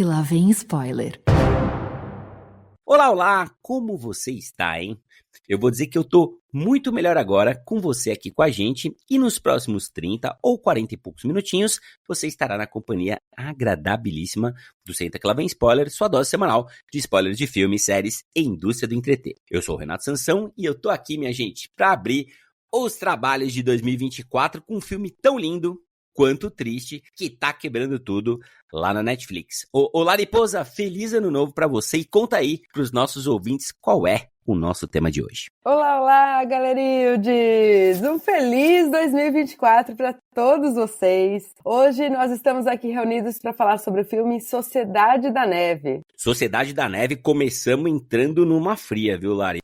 que lá vem spoiler. Olá, olá! Como você está, hein? Eu vou dizer que eu tô muito melhor agora com você aqui com a gente e nos próximos 30 ou 40 e poucos minutinhos você estará na companhia agradabilíssima do Senta que lá vem spoiler, sua dose semanal de spoilers de filmes, séries e indústria do entreter. Eu sou o Renato Sansão e eu tô aqui, minha gente, para abrir os trabalhos de 2024 com um filme tão lindo quanto triste, que tá quebrando tudo lá na Netflix. Ô Lariposa, feliz ano novo pra você e conta aí pros nossos ouvintes qual é o nosso tema de hoje. Olá, olá, galerildes! Um feliz 2024 para todos vocês. Hoje nós estamos aqui reunidos para falar sobre o filme Sociedade da Neve. Sociedade da Neve, começamos entrando numa fria, viu, Lari?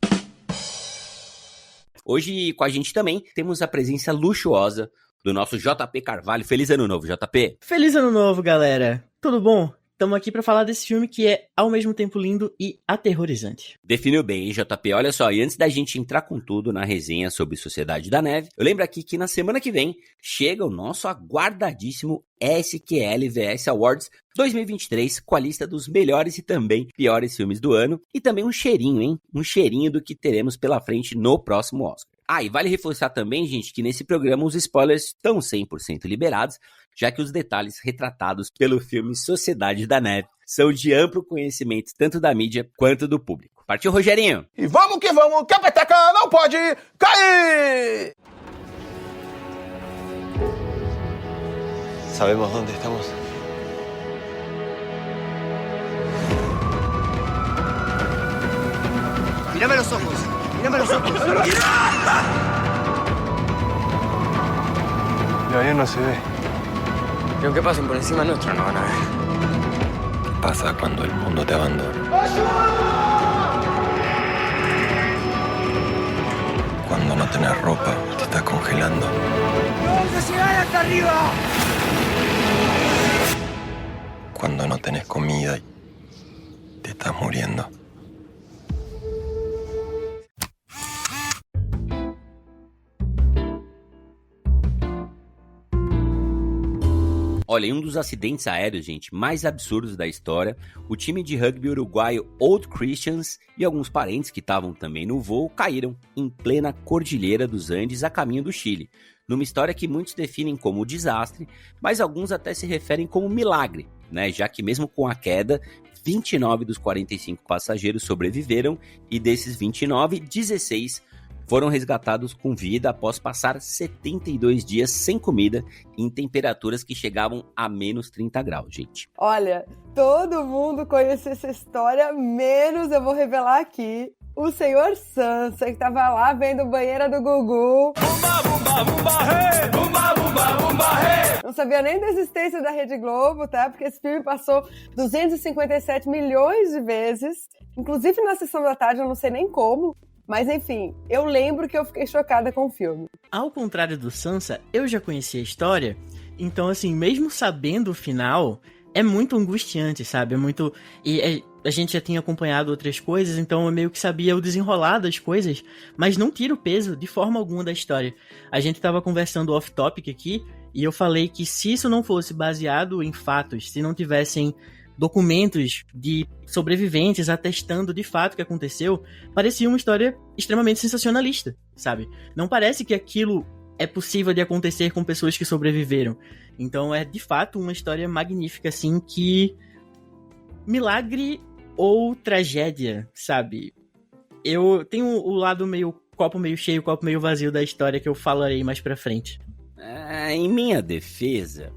Hoje com a gente também temos a presença luxuosa do nosso JP Carvalho. Feliz ano novo, JP! Feliz ano novo, galera! Tudo bom? Estamos aqui para falar desse filme que é ao mesmo tempo lindo e aterrorizante. Definiu bem, hein, JP? Olha só, e antes da gente entrar com tudo na resenha sobre Sociedade da Neve, eu lembro aqui que na semana que vem chega o nosso aguardadíssimo SQL VS Awards 2023 com a lista dos melhores e também piores filmes do ano e também um cheirinho, hein? Um cheirinho do que teremos pela frente no próximo Oscar. Ah, e vale reforçar também, gente, que nesse programa os spoilers estão 100% liberados, já que os detalhes retratados pelo filme Sociedade da Neve são de amplo conhecimento tanto da mídia quanto do público. Partiu, Rogerinho? E vamos, que a peteca não pode cair! ¿Sabemos dónde estamos? Mírame los ojos. Mírame los ojos. De ahí no se ve. Y aunque pasen por encima nuestro, no van a ver. ¿Qué pasa cuando el mundo te abandona? Cuando no tenés ropa, te estás congelando. ¡Vamos a llegar hasta arriba! Cuando no tenés comida y te estás muriendo. Olha, em um dos acidentes aéreos, gente, mais absurdos da história, o time de rugby uruguaio Old Christians e alguns parentes que estavam também no voo caíram em plena Cordilheira dos Andes a caminho do Chile, numa história que muitos definem como desastre, mas alguns até se referem como milagre, né? Já que mesmo com a queda, 29 dos 45 passageiros sobreviveram e desses 29, 16 foram resgatados com vida após passar 72 dias sem comida em temperaturas que chegavam a menos 30 graus, gente. Olha, todo mundo conhece essa história, menos eu vou revelar aqui o senhor Sansa, que tava lá vendo banheira do Gugu. Bumba, bumba, bumba, hey! Bumba, bumba, bumba, hey! Não sabia nem da existência da Rede Globo, tá? Porque esse filme passou 257 milhões de vezes, inclusive na sessão da tarde, eu não sei nem como. Mas enfim, eu lembro que eu fiquei chocada com o filme. Ao contrário do Sansa, eu já conhecia a história, então assim, mesmo sabendo o final, é muito angustiante, sabe? É muito... E a gente já tinha acompanhado outras coisas, então eu meio que sabia o desenrolar das coisas, mas não tira o peso de forma alguma da história. A gente tava conversando off-topic aqui, e eu falei que se isso não fosse baseado em fatos, se não tivessem documentos de sobreviventes atestando de fato o que aconteceu, parecia uma história extremamente sensacionalista, sabe? Não parece que aquilo é possível de acontecer com pessoas que sobreviveram. Então é de fato uma história magnífica, assim, que... milagre ou tragédia, sabe? Eu tenho o lado meio copo meio cheio, copo meio vazio da história que eu falarei mais pra frente. Em minha defesa,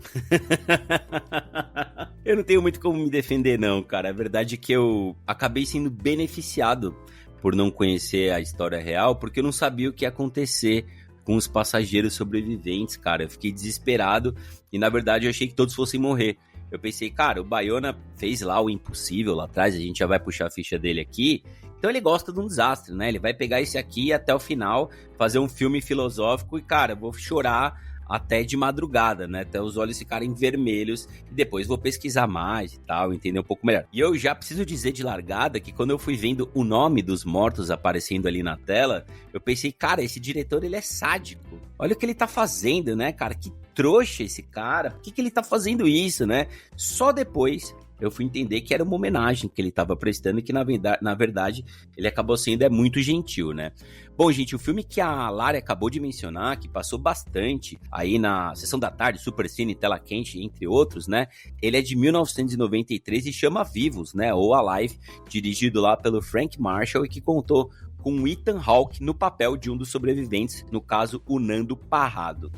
eu não tenho muito como me defender não, cara. A verdade é que eu acabei sendo beneficiado por não conhecer a história real, porque eu não sabia o que ia acontecer com os passageiros sobreviventes, cara. Eu fiquei desesperado e, na verdade, eu achei que todos fossem morrer. Eu pensei, cara, o Bayona fez lá o impossível lá atrás, a gente já vai puxar a ficha dele aqui. Então ele gosta de um desastre, né? Ele vai pegar esse aqui até o final, fazer um filme filosófico e, cara, eu vou chorar até de madrugada, né? Até os olhos ficarem vermelhos e depois vou pesquisar mais e tal, entender um pouco melhor. E eu já preciso dizer de largada que quando eu fui vendo o nome dos mortos aparecendo ali na tela, eu pensei, cara, esse diretor, ele é sádico. Olha o que ele tá fazendo, né, cara? Que trouxa esse cara. Por que ele tá fazendo isso, né? Só depois eu fui entender que era uma homenagem que ele estava prestando e que, na verdade, ele acabou sendo muito gentil, né? Bom, gente, o filme que a Lari acabou de mencionar, que passou bastante aí na Sessão da Tarde, Supercine, Tela Quente, entre outros, né? Ele é de 1993 e chama Vivos, né? Ou Alive, dirigido lá pelo Frank Marshall e que contou com Ethan Hawke no papel de um dos sobreviventes, no caso, o Nando Parrado.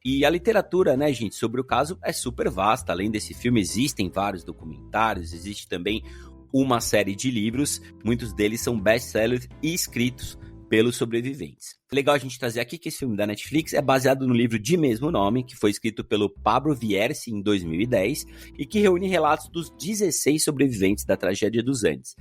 E a literatura, né, gente, sobre o caso é super vasta. Além desse filme, existem vários documentários, existe também uma série de livros, muitos deles são best-sellers e escritos pelos sobreviventes. Legal a gente trazer aqui que esse filme da Netflix é baseado no livro de mesmo nome, que foi escrito pelo Pablo Vierci em 2010 e que reúne relatos dos 16 sobreviventes da tragédia dos Andes.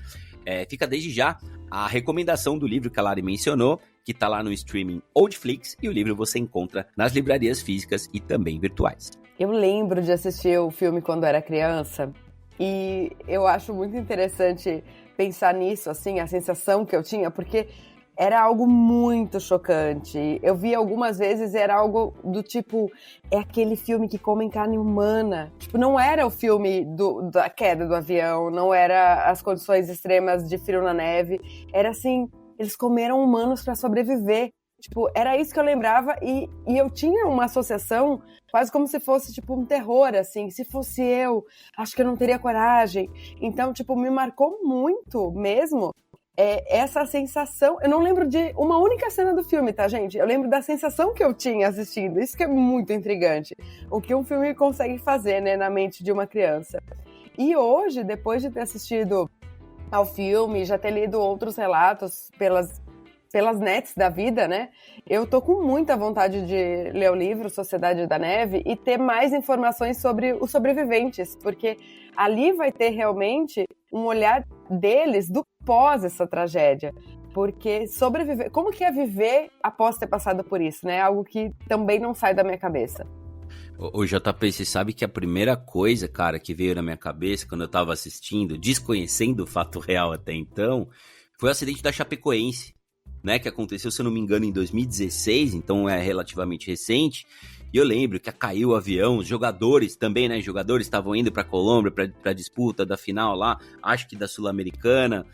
Fica desde já a recomendação do livro que a Lari mencionou, que tá lá no streaming Oldflix, e o livro você encontra nas livrarias físicas e também virtuais. Eu lembro de assistir o filme quando era criança, e eu acho muito interessante pensar nisso, assim, a sensação que eu tinha, porque era algo muito chocante. Eu vi algumas vezes, era algo do tipo, é aquele filme que comem carne humana. Tipo, não era o filme da queda do avião, não era as condições extremas de frio na neve. Era assim, eles comeram humanos para sobreviver. Tipo, era isso que eu lembrava e eu tinha uma associação quase como se fosse, tipo, um terror, assim. Se fosse eu, acho que eu não teria coragem. Então, tipo, me marcou muito mesmo. Essa sensação, eu não lembro de uma única cena do filme, tá, gente? Eu lembro da sensação que eu tinha assistindo, isso que é muito intrigante, o que um filme consegue fazer, né, na mente de uma criança. E hoje, depois de ter assistido ao filme, já ter lido outros relatos pelas nets da vida, né, eu tô com muita vontade de ler o livro Sociedade da Neve e ter mais informações sobre os sobreviventes, porque ali vai ter realmente um olhar deles do pós essa tragédia, porque sobreviver, como que é viver após ter passado por isso, né? Algo que também não sai da minha cabeça. Ô JP, você sabe que a primeira coisa, cara, que veio na minha cabeça quando eu tava assistindo, desconhecendo o fato real até então, foi o acidente da Chapecoense, né? Que aconteceu, se eu não me engano, em 2016, então é relativamente recente. E eu lembro que caiu o avião, os jogadores também, né? Jogadores estavam indo pra Colômbia pra disputa da final lá, acho que da Sul-Americana.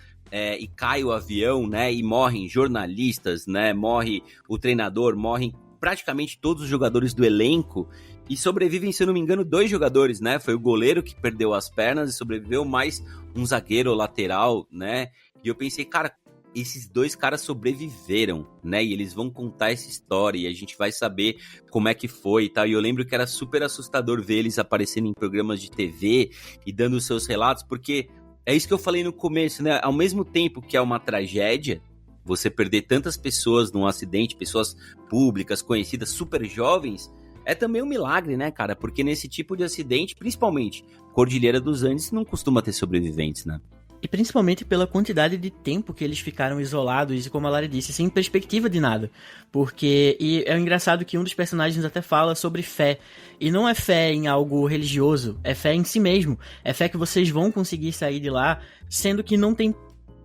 E cai o avião, né, e morrem jornalistas, né, morre o treinador, morrem praticamente todos os jogadores do elenco, e sobrevivem, se eu não me engano, 2 jogadores, né, foi o goleiro que perdeu as pernas e sobreviveu, mais um zagueiro lateral, né, e eu pensei, cara, esses 2 caras sobreviveram, né, e eles vão contar essa história, e a gente vai saber como é que foi e tal, e eu lembro que era super assustador ver eles aparecendo em programas de TV e dando os seus relatos, porque é isso que eu falei no começo, né? Ao mesmo tempo que é uma tragédia, você perder tantas pessoas num acidente, pessoas públicas, conhecidas, super jovens, é também um milagre, né, cara? Porque nesse tipo de acidente, principalmente Cordilheira dos Andes, não costuma ter sobreviventes, né? E principalmente pela quantidade de tempo que eles ficaram isolados e, como a Lari disse, sem perspectiva de nada. Porque, e é engraçado que um dos personagens até fala sobre fé. E não é fé em algo religioso, é fé em si mesmo. É fé que vocês vão conseguir sair de lá, sendo que não tem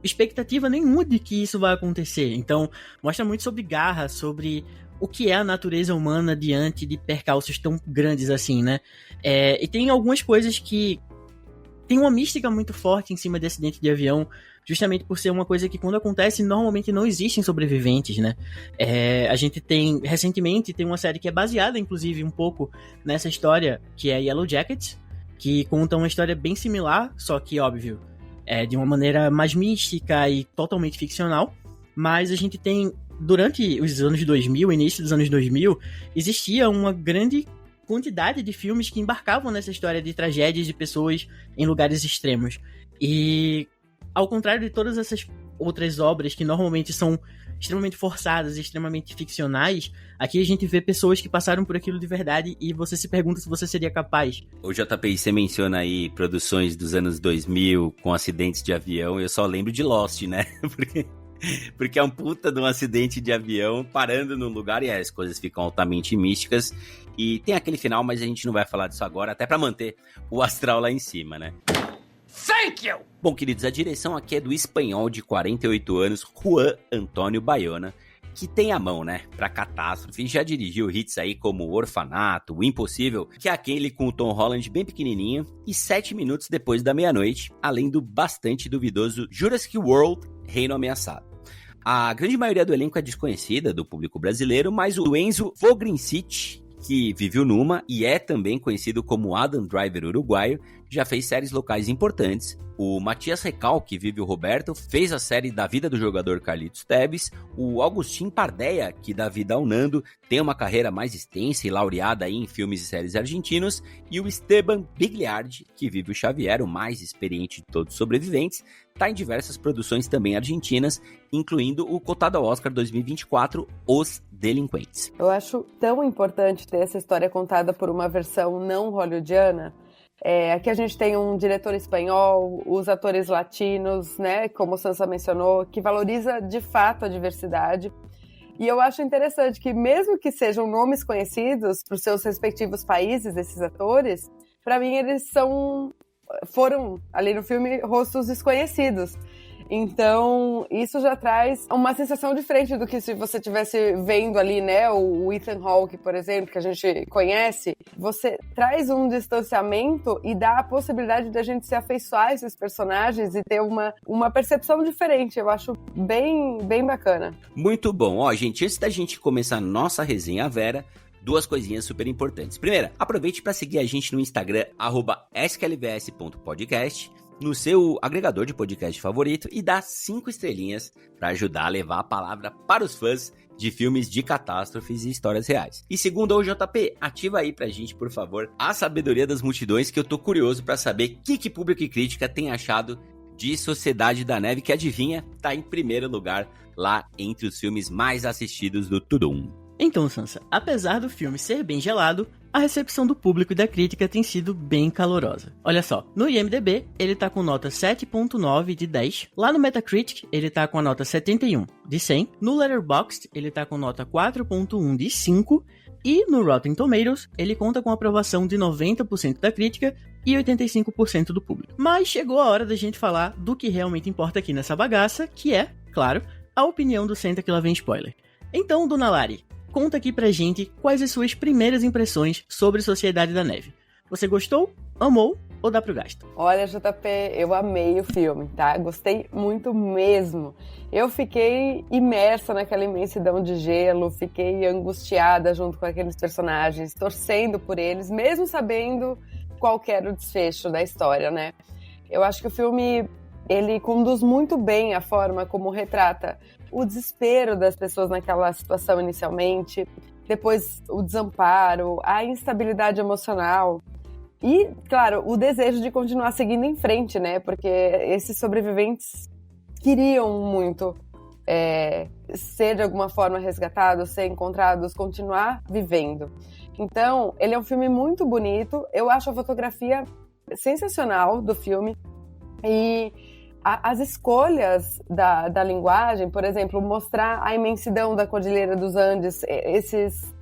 expectativa nenhuma de que isso vai acontecer. Então, mostra muito sobre garra, sobre o que é a natureza humana diante de percalços tão grandes assim, né? E tem algumas coisas que tem uma mística muito forte em cima de acidente de avião, justamente por ser uma coisa que quando acontece, normalmente não existem sobreviventes, né? A gente tem, recentemente, tem uma série que é baseada, inclusive, um pouco nessa história, que é Yellow Jackets, que conta uma história bem similar, só que, óbvio, de uma maneira mais mística e totalmente ficcional, mas a gente tem, durante os anos 2000, início dos anos 2000, existia uma grande quantidade de filmes que embarcavam nessa história de tragédias de pessoas em lugares extremos. E, ao contrário de todas essas outras obras que normalmente são extremamente forçadas e extremamente ficcionais, aqui a gente vê pessoas que passaram por aquilo de verdade e você se pergunta se você seria capaz. O JP, você menciona aí produções dos anos 2000 com acidentes de avião, eu só lembro de Lost, né? Porque é um puta de um acidente de avião parando num lugar e as coisas ficam altamente místicas. E tem aquele final, mas a gente não vai falar disso agora, até pra manter o astral lá em cima, né? Thank you! Bom, queridos, a direção aqui é do espanhol de 48 anos, Juan Antônio Bayona. que tem a mão, né, pra catástrofe. Já dirigiu hits aí como O Orfanato, O Impossível, que é aquele com o Tom Holland bem pequenininho, e 7 minutos depois da meia-noite, além do bastante duvidoso Jurassic World, Reino Ameaçado. A grande maioria do elenco é desconhecida do público brasileiro, mas o Enzo Vogrinsic, que viveu numa e é também conhecido como Adam Driver uruguaio, já fez séries locais importantes. O Matias Recal, que vive o Roberto, fez a série da vida do jogador Carlitos Tevez. O Agustin Pardeia, que dá vida ao Nando, tem uma carreira mais extensa e laureada aí em filmes e séries argentinos. E o Esteban Bigliardi, que vive o Xavier, o mais experiente de todos os sobreviventes, está em diversas produções também argentinas, incluindo o cotado ao Oscar 2024, Os Delinquentes. Eu acho tão importante ter essa história contada por uma versão não hollywoodiana. Aqui a gente tem um diretor espanhol, os atores latinos, né, como o Sansa mencionou, que valoriza de fato a diversidade. E eu acho interessante que mesmo que sejam nomes conhecidos para os seus respectivos países, esses atores, para mim eles foram ali no filme rostos desconhecidos. Então, isso já traz uma sensação diferente do que se você estivesse vendo ali, né, o Ethan Hawke, por exemplo, que a gente conhece. Você traz um distanciamento e dá a possibilidade de a gente se afeiçoar a esses personagens e ter uma percepção diferente. Eu acho bem, bem bacana. Muito bom. Ó, gente, antes da gente começar nossa resenha Vera, 2 coisinhas super importantes. Primeira, aproveite para seguir a gente no Instagram, @sklvs.podcast, no seu agregador de podcast favorito e dá 5 estrelinhas para ajudar a levar a palavra para os fãs de filmes de catástrofes e histórias reais. E segundo, o JP, ativa aí pra gente, por favor, a sabedoria das multidões, que eu tô curioso para saber o que público e crítica tem achado de Sociedade da Neve, que adivinha, tá em primeiro lugar lá entre os filmes mais assistidos do Tudum. Então, Sansa, apesar do filme ser bem gelado, a recepção do público e da crítica tem sido bem calorosa. Olha só, no IMDb ele tá com nota 7.9 de 10, lá no Metacritic ele tá com a nota 71 de 100, no Letterboxd ele tá com nota 4.1 de 5, e no Rotten Tomatoes ele conta com aprovação de 90% da crítica e 85% do público. Mas chegou a hora da gente falar do que realmente importa aqui nessa bagaça, que é, claro, a opinião do Senta Que Lá Vem Spoiler. Então, Dona Lari, conta aqui pra gente quais as suas primeiras impressões sobre Sociedade da Neve. Você gostou, amou ou dá pro gasto? Olha, JP, eu amei o filme, tá? Gostei muito mesmo. Eu fiquei imersa naquela imensidão de gelo, fiquei angustiada junto com aqueles personagens, torcendo por eles, mesmo sabendo qual era o desfecho da história, né? Eu acho que o filme, ele conduz muito bem a forma como retrata o desespero das pessoas naquela situação inicialmente, depois o desamparo, a instabilidade emocional e, claro, o desejo de continuar seguindo em frente, né? Porque esses sobreviventes queriam muito ser de alguma forma resgatados, ser encontrados, continuar vivendo. Então, ele é um filme muito bonito, eu acho a fotografia sensacional do filme e as escolhas da linguagem, por exemplo, mostrar a imensidão da Cordilheira dos Andes, esses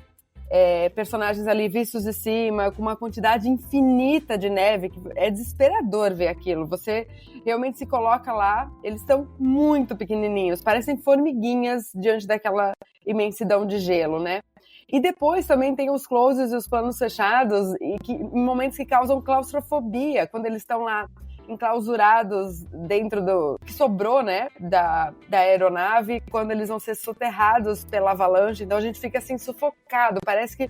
personagens ali vistos de cima, com uma quantidade infinita de neve, que é desesperador ver aquilo. Você realmente se coloca lá, eles estão muito pequenininhos, parecem formiguinhas diante daquela imensidão de gelo, né? E depois também tem os closes e os planos fechados, em momentos que causam claustrofobia, quando eles estão lá enclausurados dentro do que sobrou, né, da aeronave, quando eles vão ser soterrados pela avalanche. Então a gente fica assim sufocado, parece que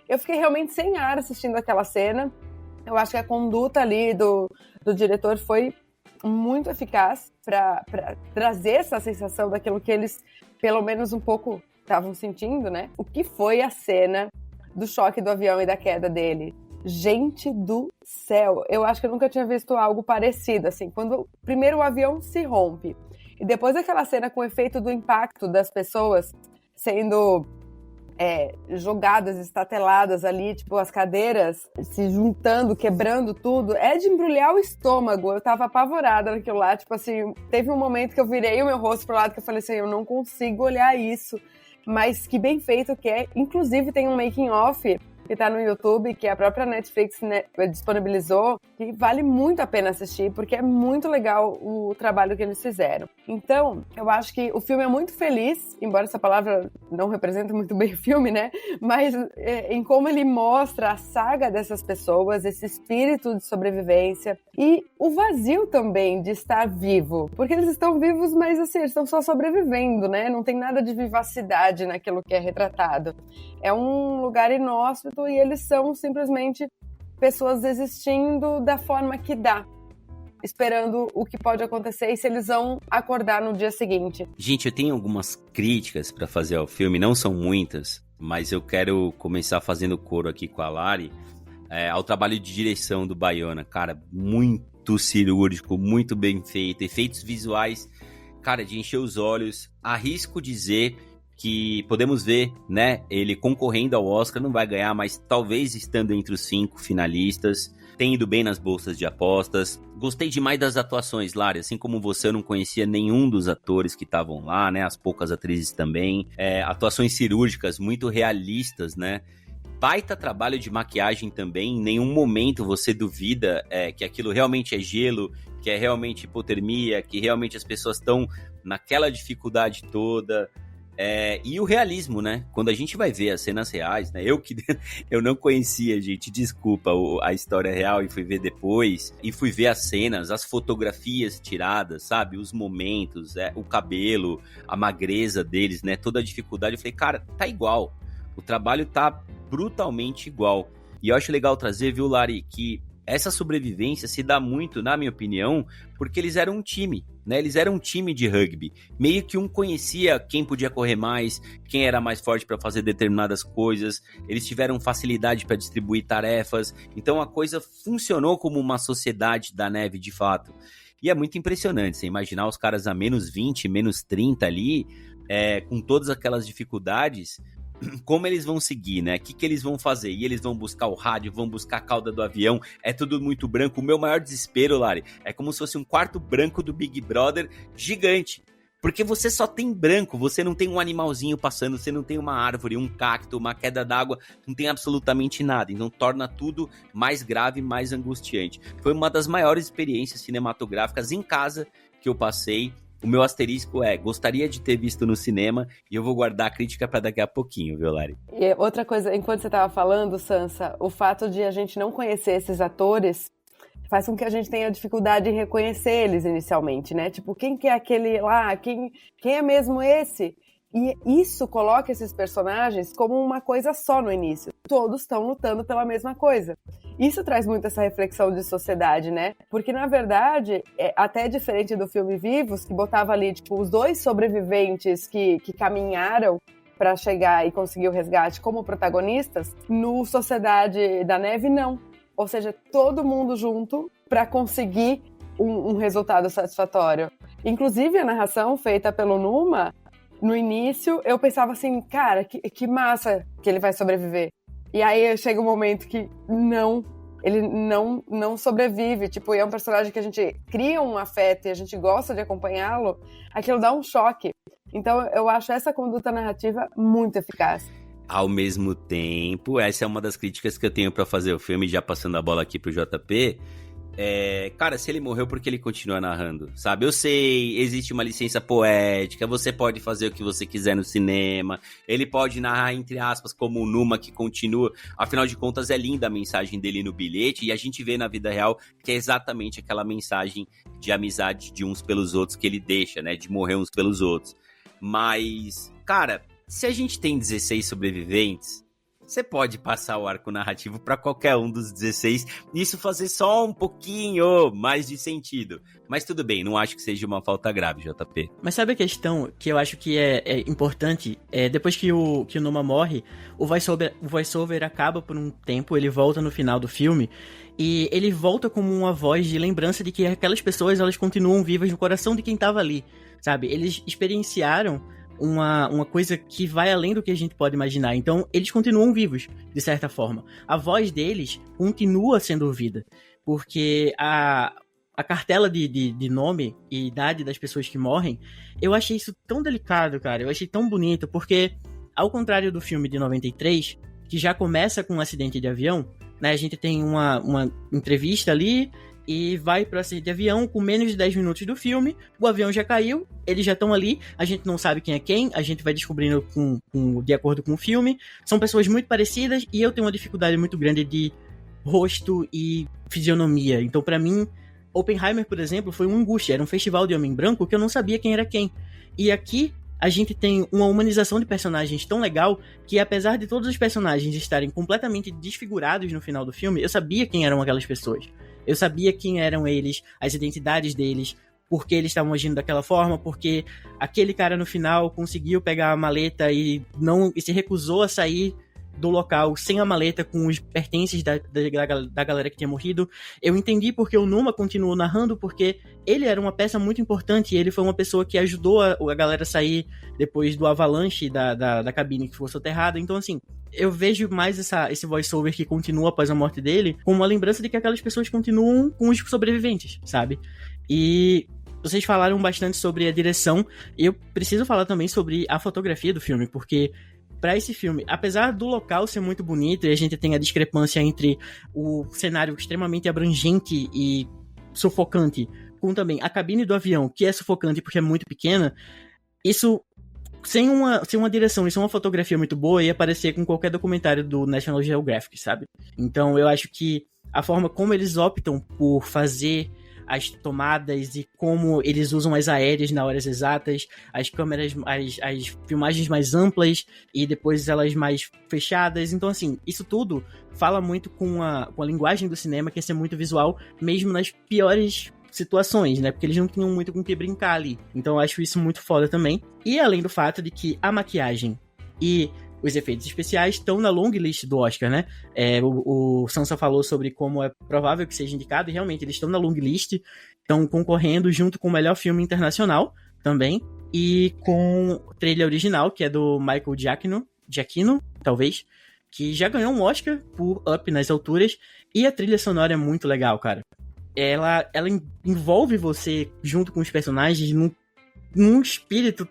eu fiquei realmente sem ar assistindo aquela cena. Eu acho que a conduta ali do diretor foi muito eficaz para trazer essa sensação daquilo que eles pelo menos um pouco estavam sentindo, né? O que foi a cena do choque do avião e da queda dele? Gente do céu, eu acho que eu nunca tinha visto algo parecido, assim, quando primeiro o avião se rompe, e depois aquela cena com o efeito do impacto das pessoas sendo jogadas, estateladas ali, tipo, as cadeiras se juntando, quebrando tudo, é de embrulhar o estômago. Eu tava apavorada naquilo lá, tipo assim, teve um momento que eu virei o meu rosto pro lado, que eu falei assim, eu não consigo olhar isso, mas que bem feito que é. Inclusive tem um making of que tá no YouTube, que a própria Netflix disponibilizou, que vale muito a pena assistir, porque é muito legal o trabalho que eles fizeram. Então, eu acho que o filme é muito feliz, embora essa palavra não represente muito bem o filme, né? Mas em como ele mostra a saga dessas pessoas, esse espírito de sobrevivência e o vazio também de estar vivo. Porque eles estão vivos, mas assim, eles estão só sobrevivendo, né? Não tem nada de vivacidade naquilo que é retratado. É um lugar inóspito e eles são simplesmente pessoas existindo da forma que dá, esperando o que pode acontecer e se eles vão acordar no dia seguinte. Gente, eu tenho algumas críticas pra fazer ao filme, não são muitas, mas eu quero começar fazendo coro aqui com a Lari, ao trabalho de direção do Bayona. Cara, muito cirúrgico, muito bem feito, efeitos visuais, cara, de encher os olhos. Arrisco dizer que podemos ver, né, ele concorrendo ao Oscar, não vai ganhar, mas talvez estando entre os 5 finalistas, tem ido bem nas bolsas de apostas. Gostei demais das atuações, Lari, assim como você, eu não conhecia nenhum dos atores que estavam lá, né, as poucas atrizes também, atuações cirúrgicas muito realistas, né, baita trabalho de maquiagem também, em nenhum momento você duvida que aquilo realmente é gelo, que é realmente hipotermia, que realmente as pessoas estão naquela dificuldade toda. E o realismo, né? Quando a gente vai ver as cenas reais, né? Eu não conhecia, gente, desculpa, a história real e fui ver depois. E fui ver as cenas, as fotografias tiradas, sabe? Os momentos, o cabelo, a magreza deles, né? Toda a dificuldade. Eu falei, cara, tá igual. O trabalho tá brutalmente igual. E eu acho legal trazer, viu, Lari, que essa sobrevivência se dá muito, na minha opinião, porque eles eram um time, né? Eles eram um time de rugby. Meio que um conhecia quem podia correr mais, quem era mais forte para fazer determinadas coisas. Eles tiveram facilidade para distribuir tarefas. Então a coisa funcionou como uma sociedade da neve de fato. E é muito impressionante você imaginar os caras a menos 20, menos 30 ali, com todas aquelas dificuldades. Como eles vão seguir, né? O que eles vão fazer? E eles vão buscar o rádio, vão buscar a cauda do avião, é tudo muito branco. O meu maior desespero, Lari, é como se fosse um quarto branco do Big Brother gigante. Porque você só tem branco, você não tem um animalzinho passando, você não tem uma árvore, um cacto, uma queda d'água, não tem absolutamente nada. Então torna tudo mais grave, mais angustiante. Foi uma das maiores experiências cinematográficas em casa que eu passei. O meu asterisco gostaria de ter visto no cinema e eu vou guardar a crítica para daqui a pouquinho, viu, Lari? E outra coisa, enquanto você estava falando, Sansa, o fato de a gente não conhecer esses atores faz com que a gente tenha dificuldade em reconhecer eles inicialmente, né? Tipo, quem que é aquele lá? Quem é mesmo esse? E isso coloca esses personagens como uma coisa só no início. Todos estão lutando pela mesma coisa. Isso traz muito essa reflexão de sociedade, né? Porque, na verdade, até diferente do filme Vivos, que botava ali, tipo, os 2 sobreviventes que caminharam para chegar e conseguir o resgate como protagonistas, no Sociedade da Neve, não. Ou seja, todo mundo junto para conseguir um resultado satisfatório. Inclusive, a narração feita pelo Numa, no início, eu pensava assim, cara, que massa que ele vai sobreviver. E aí chega um momento que ele não sobrevive. Tipo, é um personagem que a gente cria um afeto e a gente gosta de acompanhá-lo, aquilo dá um choque. Então eu acho essa conduta narrativa muito eficaz. Ao mesmo tempo, essa é uma das críticas que eu tenho pra fazer o filme, já passando a bola aqui pro JP. Cara, se ele morreu, por que ele continua narrando, sabe? Eu sei, existe uma licença poética, você pode fazer o que você quiser no cinema, ele pode narrar, entre aspas, como o Numa, que continua, afinal de contas é linda a mensagem dele no bilhete, e a gente vê na vida real que é exatamente aquela mensagem de amizade de uns pelos outros que ele deixa, né, de morrer uns pelos outros. Mas, cara, se a gente tem 16 sobreviventes, você pode passar o arco narrativo para qualquer um dos 16 e isso fazer só um pouquinho mais de sentido. Mas tudo bem, não acho que seja uma falta grave, JP. Mas sabe a questão que eu acho que é importante? Depois que o Numa morre, o voice-over acaba por um tempo, ele volta no final do filme e ele volta como uma voz de lembrança de que aquelas pessoas, elas continuam vivas no coração de quem estava ali, sabe? Eles experienciaram uma coisa que vai além do que a gente pode imaginar. Então, eles continuam vivos, de certa forma. A voz deles continua sendo ouvida, porque a cartela de nome e idade das pessoas que morrem, eu achei isso tão delicado, cara. Eu achei tão bonito, porque, ao contrário do filme de 93, que já começa com um acidente de avião, né? A gente tem uma entrevista ali e vai pro acidente de avião com menos de 10 minutos do filme, o avião já caiu, eles já estão ali, a gente não sabe quem é quem, a gente vai descobrindo de acordo com o filme, são pessoas muito parecidas e eu tenho uma dificuldade muito grande de rosto e fisionomia, então pra mim, Oppenheimer, por exemplo, foi uma angústia, era um festival de homem branco que eu não sabia quem era quem, e aqui a gente tem uma humanização de personagens tão legal que, apesar de todos os personagens estarem completamente desfigurados no final do filme, eu sabia quem eram aquelas pessoas. Eu sabia quem eram eles, as identidades deles, por que eles estavam agindo daquela forma, porque aquele cara no final conseguiu pegar a maleta e se recusou a sair do local sem a maleta com os pertences da galera que tinha morrido. Eu entendi porque o Numa continuou narrando, porque ele era uma peça muito importante e ele foi uma pessoa que ajudou a galera a sair depois do avalanche da cabine que foi soterrada. Então, assim, eu vejo mais esse voice-over que continua após a morte dele como uma lembrança de que aquelas pessoas continuam com os sobreviventes, sabe? E vocês falaram bastante sobre a direção, e eu preciso falar também sobre a fotografia do filme, porque para esse filme, apesar do local ser muito bonito e a gente tem a discrepância entre o cenário extremamente abrangente e sufocante, com também a cabine do avião, que é sufocante porque é muito pequena, isso, sem uma direção e sem uma fotografia muito boa, ia parecer com qualquer documentário do National Geographic, sabe? Então eu acho que a forma como eles optam por fazer as tomadas e como eles usam as aéreas na horas exatas, as câmeras, as filmagens mais amplas e depois elas mais fechadas. Então, assim, isso tudo fala muito com a linguagem do cinema, que é ser muito visual, mesmo nas piores situações, né? Porque eles não tinham muito com o que brincar ali. Então eu acho isso muito foda também. E além do fato de que a maquiagem e os efeitos especiais estão na long list do Oscar, né? O Sansa falou sobre como é provável que seja indicado, e realmente eles estão na long list, estão concorrendo junto com o melhor filme internacional também, e com trilha original, que é do Michael Giacchino, talvez, que já ganhou um Oscar por Up nas alturas, e a trilha sonora é muito legal, cara. Ela envolve você junto com os personagens num espírito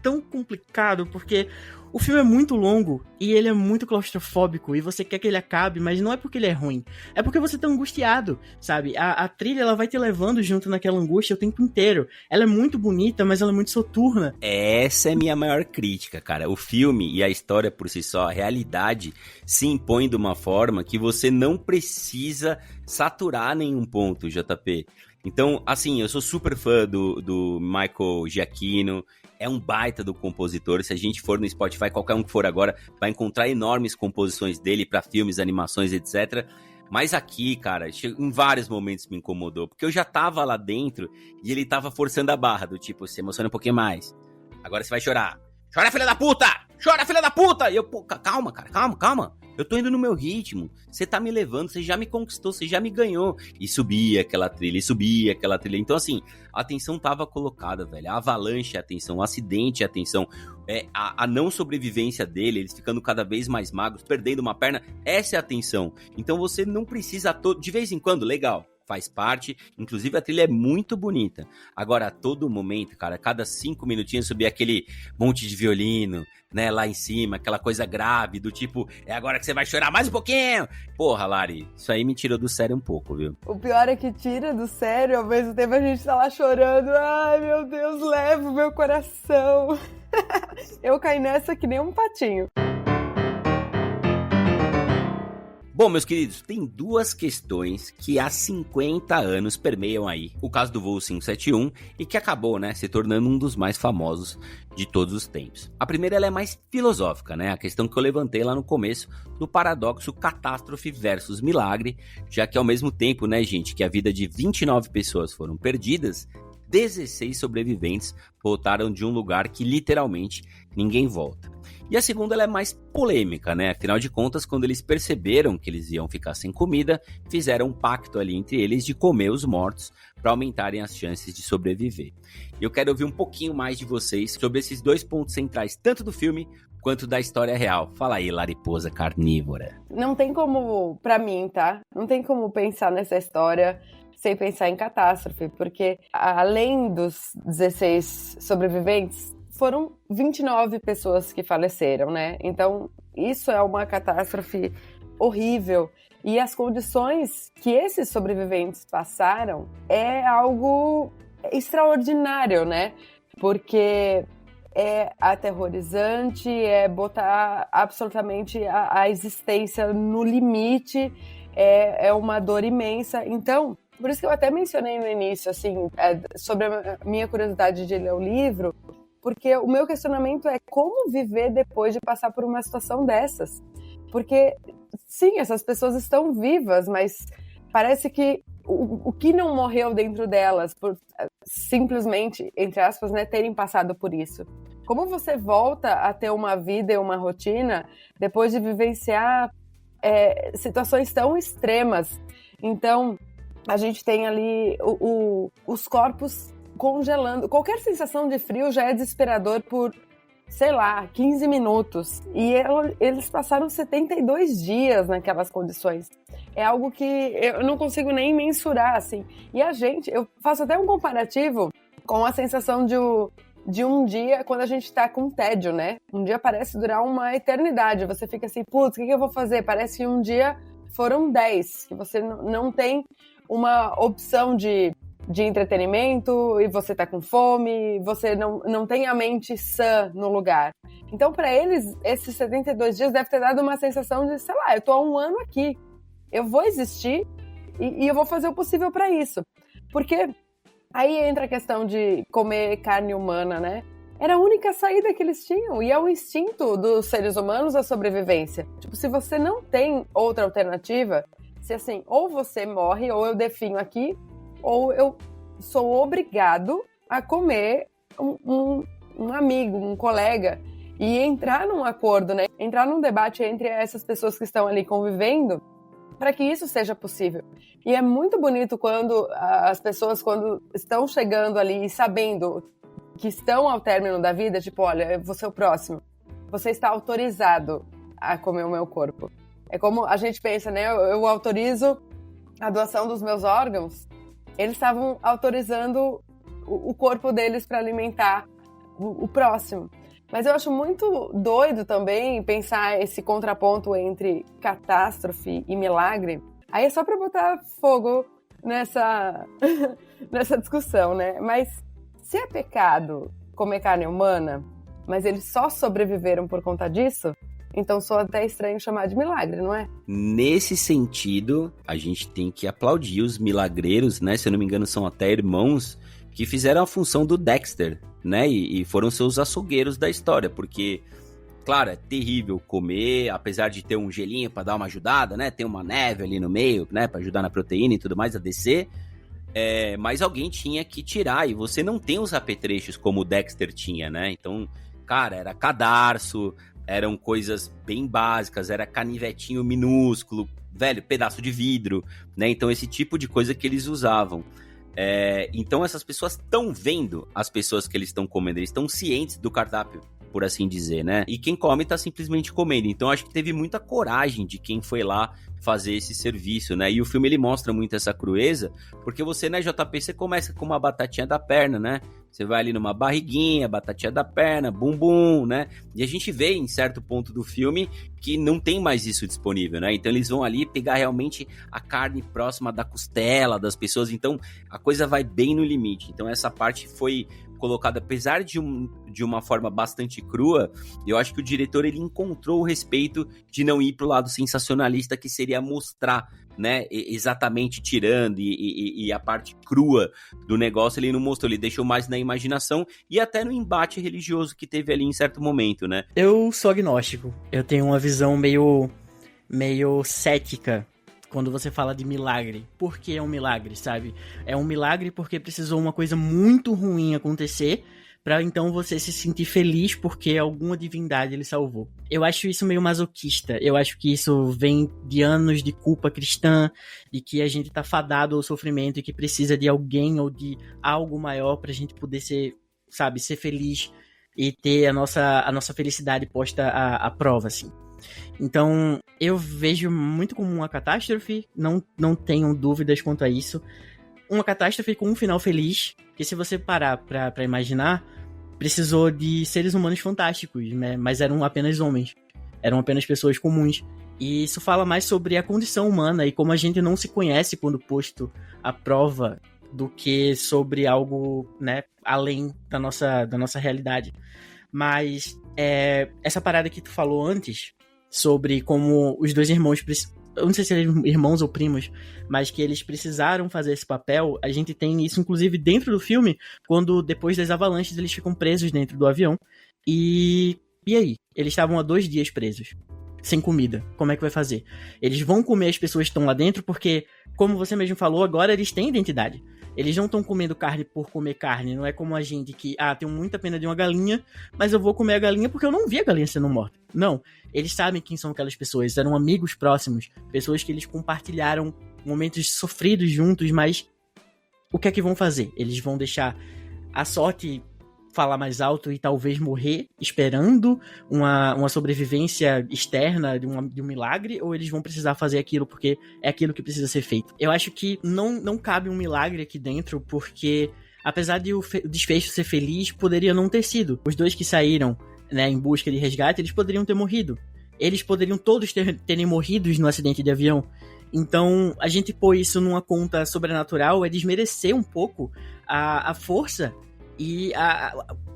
tão complicado, porque o filme é muito longo e ele é muito claustrofóbico e você quer que ele acabe, mas não é porque ele é ruim, é porque você tá angustiado, sabe? A trilha, ela vai te levando junto naquela angústia o tempo inteiro. Ela é muito bonita, mas ela é muito soturna. Essa é minha maior crítica, cara. O filme e a história por si só, a realidade se impõe de uma forma que você não precisa saturar nenhum ponto, JP. Então, assim, eu sou super fã do Michael Giacchino, é um baita do compositor. Se a gente for no Spotify, qualquer um que for agora, vai encontrar enormes composições dele para filmes, animações, etc. Mas aqui, cara, em vários momentos me incomodou, porque eu já tava lá dentro e ele tava forçando a barra, do tipo, se emociona um pouquinho mais, agora você vai chorar. Chora, filha da puta! Chora, filha da puta! E eu, pô, calma, cara, calma. Eu tô indo no meu ritmo. Você tá me levando, você já me conquistou, você já me ganhou. E subia aquela trilha. Então, assim, a atenção tava colocada, velho. A avalanche, a atenção. O acidente, a atenção. A não sobrevivência dele, eles ficando cada vez mais magros, perdendo uma perna. Essa é a atenção. Então, você não precisa... De vez em quando, legal. Faz parte, inclusive a trilha é muito bonita. Agora, a todo momento, cara, cada 5 minutinhos subir aquele monte de violino, né, lá em cima, aquela coisa grave, do tipo, é agora que você vai chorar mais um pouquinho. Porra, Lari, isso aí me tirou do sério um pouco, viu? O pior é que tira do sério, ao mesmo tempo a gente tá lá chorando. Ai, meu Deus, leva o meu coração. Eu caí nessa que nem um patinho. Bom, meus queridos, tem duas questões que há 50 anos permeiam aí o caso do voo 571 e que acabou, né, se tornando um dos mais famosos de todos os tempos. A primeira, ela é mais filosófica, né, a questão que eu levantei lá no começo do paradoxo catástrofe versus milagre, já que ao mesmo tempo, né, gente, que a vida de 29 pessoas foram perdidas, 16 sobreviventes voltaram de um lugar que literalmente ninguém volta. E a segunda, ela é mais polêmica, né? Afinal de contas, quando eles perceberam que eles iam ficar sem comida, fizeram um pacto ali entre eles de comer os mortos para aumentarem as chances de sobreviver. E eu quero ouvir um pouquinho mais de vocês sobre esses dois pontos centrais, tanto do filme quanto da história real. Fala aí, Lariposa carnívora. Não tem como, pra mim, tá? Não tem como pensar nessa história sem pensar em catástrofe, porque além dos 16 sobreviventes, foram 29 pessoas que faleceram, né? Então, isso é uma catástrofe horrível. E as condições que esses sobreviventes passaram é algo extraordinário, né? Porque é aterrorizante, é botar absolutamente a existência no limite, é uma dor imensa. Então, por isso que eu até mencionei no início, assim, sobre a minha curiosidade de ler o livro, porque o meu questionamento é como viver depois de passar por uma situação dessas. Porque, sim, essas pessoas estão vivas, mas parece que o que não morreu dentro delas, por simplesmente, entre aspas, né, terem passado por isso. Como você volta a ter uma vida e uma rotina depois de vivenciar situações tão extremas? Então, a gente tem ali os corpos congelando. Qualquer sensação de frio já é desesperador por, sei lá, 15 minutos. E eles passaram 72 dias naquelas condições. É algo que eu não consigo nem mensurar, assim. E eu faço até um comparativo com a sensação de um dia quando a gente tá com tédio, né? Um dia parece durar uma eternidade. Você fica assim, putz, o que eu vou fazer? Parece que um dia foram 10. Que você não tem uma opção de entretenimento, e você tá com fome, você não tem a mente sã no lugar. Então, para eles, esses 72 dias deve ter dado uma sensação de, sei lá, eu tô há um ano aqui, eu vou existir e eu vou fazer o possível para isso. Porque aí entra a questão de comer carne humana, né? Era a única saída que eles tinham, e é o instinto dos seres humanos a sobrevivência. Tipo, se você não tem outra alternativa, se assim, ou você morre, ou eu definho aqui, ou eu sou obrigado a comer um amigo, um colega, e entrar num acordo, né? Entrar num debate entre essas pessoas que estão ali convivendo para que isso seja possível. E é muito bonito quando as pessoas, quando estão chegando ali e sabendo que estão ao término da vida, tipo, olha, eu vou ser o próximo. Você está autorizado a comer o meu corpo. É como a gente pensa, né? Eu autorizo a doação dos meus órgãos. Eles estavam autorizando o corpo deles para alimentar o próximo. Mas eu acho muito doido também pensar esse contraponto entre catástrofe e milagre. Aí é só para botar fogo nessa discussão, né? Mas se é pecado comer carne humana, mas eles só sobreviveram por conta disso, então soa até estranho chamar de milagre, não é? Nesse sentido, a gente tem que aplaudir os milagreiros, né? Se eu não me engano, são até irmãos que fizeram a função do Dexter, né? E foram seus açougueiros da história, porque, claro, é terrível comer, apesar de ter um gelinho pra dar uma ajudada, né? Tem uma neve ali no meio, né? Pra ajudar na proteína e tudo mais, a descer. Mas alguém tinha que tirar, e você não tem os apetrechos como o Dexter tinha, né? Então, cara, era cadarço, eram coisas bem básicas, era canivetinho minúsculo, velho, pedaço de vidro, né? Então, esse tipo de coisa que eles usavam. Então, essas pessoas estão vendo as pessoas que eles estão comendo, eles estão cientes do cardápio, por assim dizer, né? E quem come tá simplesmente comendo. Então, acho que teve muita coragem de quem foi lá fazer esse serviço, né? E o filme, ele mostra muito essa crueza, porque você, né, JP, você começa com uma batatinha da perna, né? Você vai ali numa barriguinha, batatinha da perna, bumbum, né? E a gente vê em certo ponto do filme que não tem mais isso disponível, né? Então eles vão ali pegar realmente a carne próxima da costela das pessoas, então a coisa vai bem no limite. Então essa parte foi colocada, apesar de uma forma bastante crua, eu acho que o diretor, ele encontrou o respeito de não ir pro lado sensacionalista, que seria mostrar, né, exatamente tirando e a parte crua do negócio, ele não mostrou, ele deixou mais na imaginação e até no embate religioso que teve ali em certo momento, né? Eu sou agnóstico, eu tenho uma visão meio cética quando você fala de milagre. Por que é um milagre, sabe? É um milagre porque precisou uma coisa muito ruim acontecer pra então você se sentir feliz porque alguma divindade ele salvou. Eu acho isso meio masoquista. Eu acho que isso vem de anos de culpa cristã, de que a gente tá fadado ao sofrimento e que precisa de alguém ou de algo maior pra gente poder ser, sabe, ser feliz e ter a nossa felicidade posta à prova, assim. Então, eu vejo muito como uma catástrofe, não tenham dúvidas quanto a isso. Uma catástrofe com um final feliz, que se você parar pra imaginar, precisou de seres humanos fantásticos, né? Mas eram apenas homens. Eram apenas pessoas comuns. E isso fala mais sobre a condição humana e como a gente não se conhece quando posto à prova do que sobre algo, né, além da nossa realidade. Mas essa parada que tu falou antes, sobre como os dois irmãos, eu não sei se eram irmãos ou primos, mas que eles precisaram fazer esse papel, a gente tem isso inclusive dentro do filme, quando depois das avalanches eles ficam presos dentro do avião. E aí? Eles estavam há 2 dias presos, sem comida. Como é que vai fazer? Eles vão comer as pessoas que estão lá dentro porque, como você mesmo falou, agora eles têm identidade. Eles não estão comendo carne por comer carne. Não é como a gente que, tenho muita pena de uma galinha, mas eu vou comer a galinha porque eu não vi a galinha sendo morta. Não. Eles sabem quem são aquelas pessoas. Eram amigos próximos. Pessoas que eles compartilharam momentos sofridos juntos, mas o que é que vão fazer? Eles vão deixar a sorte falar mais alto e talvez morrer esperando uma sobrevivência externa de um milagre, ou eles vão precisar fazer aquilo porque é aquilo que precisa ser feito? Eu acho que não cabe um milagre aqui dentro, porque apesar de o desfecho ser feliz, poderia não ter sido. Os dois que saíram, né, em busca de resgate, eles poderiam ter morrido. Eles poderiam todos terem morrido no acidente de avião. Então, a gente pôr isso numa conta sobrenatural é desmerecer um pouco a força e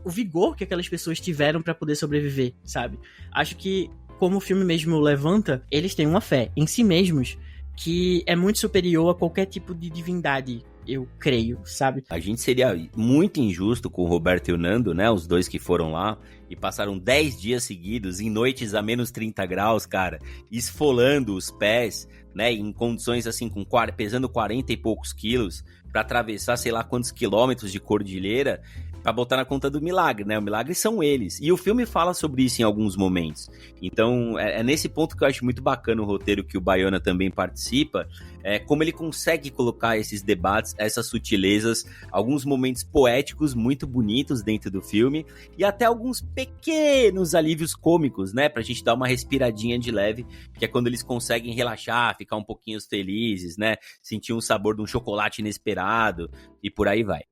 o vigor que aquelas pessoas tiveram pra poder sobreviver, sabe? Acho que, como o filme mesmo levanta, eles têm uma fé em si mesmos que é muito superior a qualquer tipo de divindade, eu creio, sabe? A gente seria muito injusto com o Roberto e o Nando, né? Os dois que foram lá e passaram 10 dias seguidos, em noites a menos 30 graus, cara, esfolando os pés, né? Em condições assim, pesando 40 e poucos quilos, pra atravessar sei lá quantos quilômetros de cordilheira, pra botar na conta do milagre, né? O milagre são eles. E o filme fala sobre isso em alguns momentos. Então, é nesse ponto que eu acho muito bacana o roteiro que o Bayona também participa, como ele consegue colocar esses debates, essas sutilezas, alguns momentos poéticos muito bonitos dentro do filme, e até alguns pequenos alívios cômicos, né? Pra gente dar uma respiradinha de leve, que é quando eles conseguem relaxar, ficar um pouquinho felizes, né? Sentir um sabor de um chocolate inesperado, e por aí vai.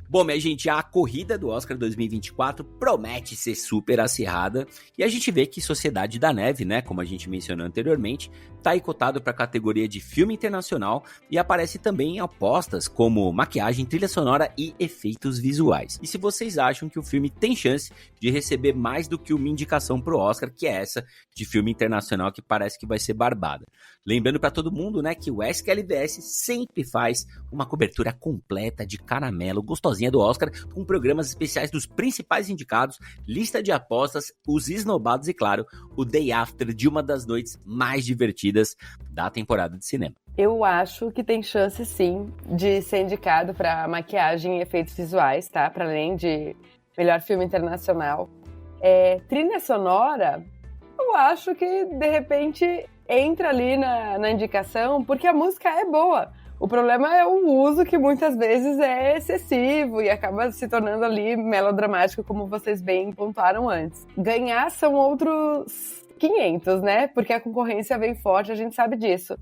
Bom, minha gente, a corrida do Oscar 2024 promete ser super acirrada e a gente vê que Sociedade da Neve, né, como a gente mencionou anteriormente, tá aí cotado para a categoria de filme internacional e aparece também em apostas como maquiagem, trilha sonora e efeitos visuais. E se vocês acham que o filme tem chance de receber mais do que uma indicação pro Oscar, que é essa de filme internacional que parece que vai ser barbada. Lembrando para todo mundo, né, que o SQLDS sempre faz uma cobertura completa de caramelo, gostosinha do Oscar, com programas especiais dos principais indicados, lista de apostas, os esnobados e, claro, o Day After de uma das noites mais divertidas da temporada de cinema. Eu acho que tem chance, sim, de ser indicado para maquiagem e efeitos visuais, tá? Para além de melhor filme internacional. Trilha sonora, eu acho que, de repente, entra ali na indicação, porque a música é boa. O problema é o uso, que muitas vezes é excessivo e acaba se tornando ali melodramático, como vocês bem pontuaram antes. Ganhar são outros 500, né? Porque a concorrência vem forte, a gente sabe disso.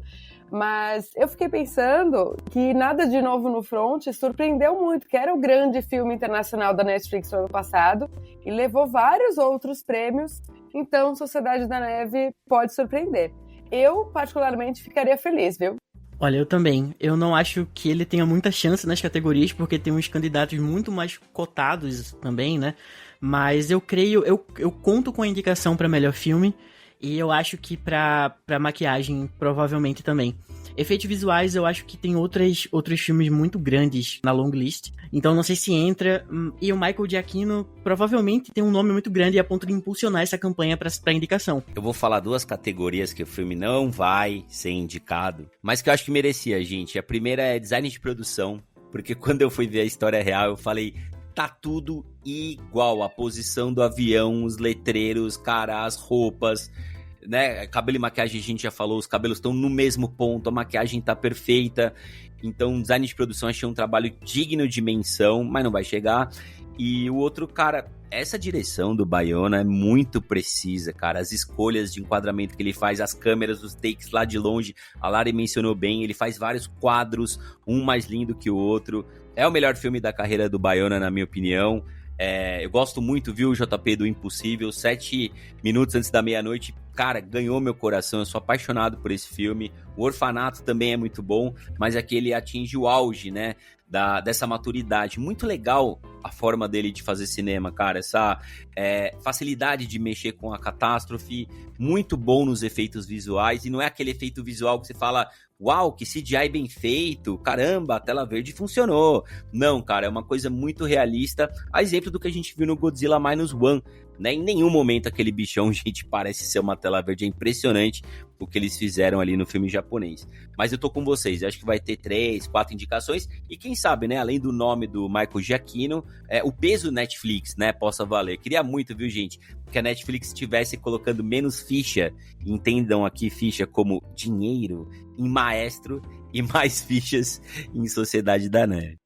Mas eu fiquei pensando que Nada de Novo no Front surpreendeu muito, que era o grande filme internacional da Netflix no ano passado e levou vários outros prêmios, então Sociedade da Neve pode surpreender. Eu, particularmente, ficaria feliz, viu? Olha, eu também. Eu não acho que ele tenha muita chance nas categorias, porque tem uns candidatos muito mais cotados também, né? Mas eu creio, eu conto com a indicação para melhor filme, e eu acho que pra maquiagem, provavelmente também. Efeitos visuais, eu acho que tem outros filmes muito grandes na long list, então não sei se entra. E o Michael Giacchino provavelmente tem um nome muito grande a ponto de impulsionar essa campanha pra indicação. Eu vou falar 2 categorias que o filme não vai ser indicado, mas que eu acho que merecia, gente. A primeira é design de produção, porque quando eu fui ver a história real, eu falei, tá tudo igual, a posição do avião, os letreiros, cara, as roupas, né? Cabelo e maquiagem a gente já falou, os cabelos estão no mesmo ponto, a maquiagem tá perfeita. Então, design de produção achei um trabalho digno de menção, mas não vai chegar. E o outro, cara, essa direção do Bayona é muito precisa, cara. As escolhas de enquadramento que ele faz, as câmeras, os takes lá de longe, a Lari mencionou bem, ele faz vários quadros, um mais lindo que o outro. É o melhor filme da carreira do Bayona, na minha opinião. Eu gosto muito, viu, JP, do Impossível. 7 minutos antes da meia-noite, cara, ganhou meu coração. Eu sou apaixonado por esse filme. O Orfanato também é muito bom, mas aqui ele atinge o auge, né, dessa maturidade. Muito legal a forma dele de fazer cinema, cara. Essa facilidade de mexer com a catástrofe. Muito bom nos efeitos visuais. E não é aquele efeito visual que você fala... Uau, que CGI bem feito, caramba, a tela verde funcionou. Não, cara, é uma coisa muito realista, a exemplo do que a gente viu no Godzilla Minus One, né? Em nenhum momento aquele bichão, gente, parece ser uma tela verde, é impressionante o que eles fizeram ali no filme japonês. Mas eu tô com vocês, eu acho que vai ter 3, 4 indicações, e quem sabe, né, além do nome do Michael Giacchino, o peso Netflix, né, possa valer. Queria muito, viu, gente, que a Netflix estivesse colocando menos ficha, entendam aqui ficha como dinheiro, em Maestro, e mais fichas em Sociedade da Neve.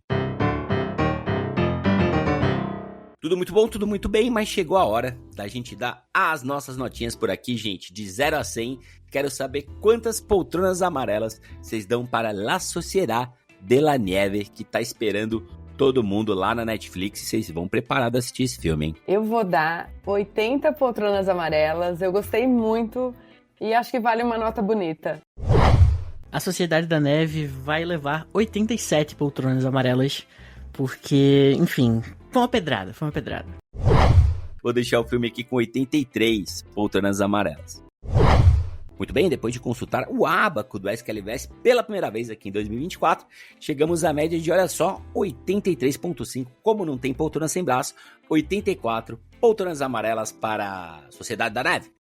Tudo muito bom, tudo muito bem, mas chegou a hora da gente dar as nossas notinhas por aqui, gente, de 0 a 100. Quero saber quantas poltronas amarelas vocês dão para La Sociedad de la Nieve, que tá esperando todo mundo lá na Netflix. Vocês vão preparados a assistir esse filme, hein? Eu vou dar 80 poltronas amarelas, eu gostei muito e acho que vale uma nota bonita. A Sociedade da Neve vai levar 87 poltronas amarelas, porque, enfim, foi uma pedrada. Vou deixar o filme aqui com 83 poltronas amarelas. Muito bem, depois de consultar o ábaco do SQLVS pela primeira vez aqui em 2024, chegamos à média de, olha só, 83,5. Como não tem poltrona sem braço, 84 poltronas amarelas para a Sociedade da Neve.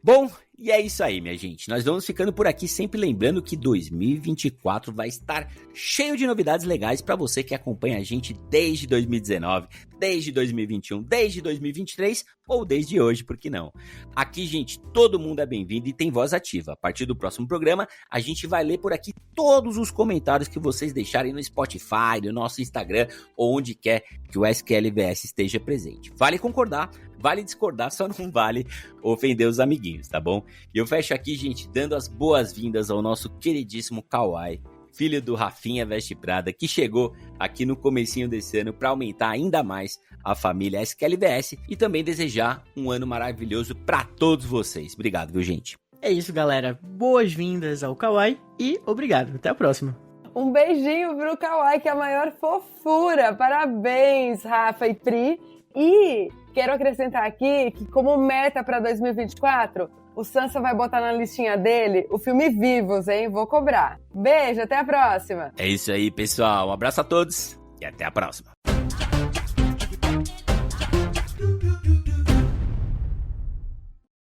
Bom, e é isso aí, minha gente. Nós vamos ficando por aqui, sempre lembrando que 2024 vai estar cheio de novidades legais para você que acompanha a gente desde 2019, desde 2021, desde 2023 ou desde hoje, por que não? Aqui, gente, todo mundo é bem-vindo e tem voz ativa. A partir do próximo programa, a gente vai ler por aqui todos os comentários que vocês deixarem no Spotify, no nosso Instagram ou onde quer que o SQLVS esteja presente. Vale concordar, vale discordar, só não vale ofender os amiguinhos, tá bom? E eu fecho aqui, gente, dando as boas-vindas ao nosso queridíssimo Kawai, filho do Rafinha Veste Prada, que chegou aqui no comecinho desse ano para aumentar ainda mais a família SQLVS e também desejar um ano maravilhoso para todos vocês. Obrigado, viu, gente? É isso, galera. Boas-vindas ao Kawai e obrigado. Até a próxima. Um beijinho pro Kawai, que é a maior fofura. Parabéns, Rafa e Pri. E quero acrescentar aqui que, como meta para 2024, o Sansa vai botar na listinha dele o filme Vivos, hein? Vou cobrar. Beijo, até a próxima. É isso aí, pessoal. Um abraço a todos e até a próxima.